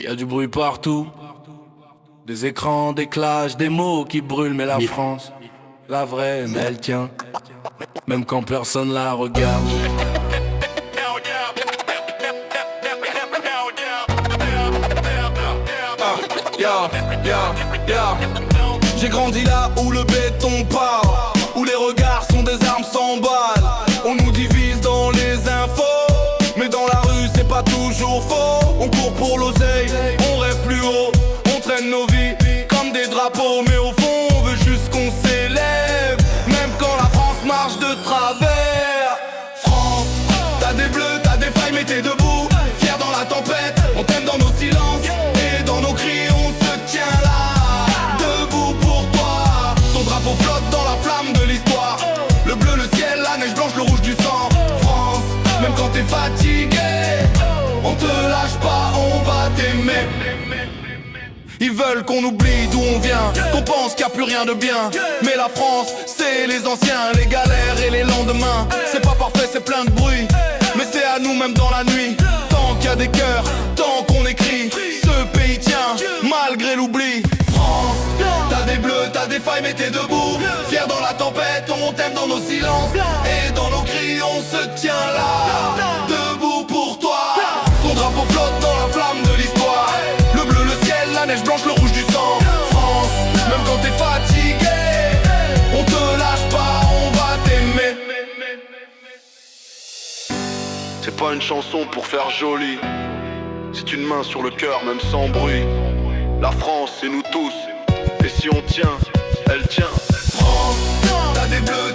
Y a du bruit partout, des écrans, des clashs, des mots qui brûlent. Mais la France, la vraie, mais elle tient, même quand personne la regarde. J'ai grandi là où le béton part, où les regards sont des armes sans balles. On nous divise dans les infos, mais dans la rue c'est pas toujours faux. On court pour l'oseille, on rêve plus haut, on traîne nos vies comme des drapeaux. Mais au fond on veut juste qu'on s'élève, même quand la France marche de travers. France, t'as des bleus, t'as des failles mais t'es debout. Fier dans la tempête, on t'aime dans nos silences et dans nos cris on se tient là. On flotte dans la flamme de l'histoire. Le bleu, le ciel, la neige blanche, le rouge du sang. France, même quand t'es fatigué, on te lâche pas, on va t'aimer. Ils veulent qu'on oublie d'où on vient, qu'on pense qu'il n'y a plus rien de bien. Mais la France, c'est les anciens, les galères et les lendemains. C'est pas parfait, c'est plein de bruit, mais c'est à nous même dans la nuit. Tant qu'il y a des cœurs, tant qu'on écrit, ce pays tient, malgré l'oubli. France, t'as des bleus, t'as des failles mais t'es debout. Fier dans la tempête, on t'aime dans nos silences et dans nos cris on se tient là. Debout pour toi, ton drapeau flotte dans la flamme de l'histoire. Le bleu, le ciel, la neige blanche, le rouge du sang. France, même quand t'es fatigué, on te lâche pas, on va t'aimer. C'est pas une chanson pour faire joli, c'est une main sur le cœur même sans bruit. La France c'est nous tous, et si on tient, elle tient. France, t'as des bleus,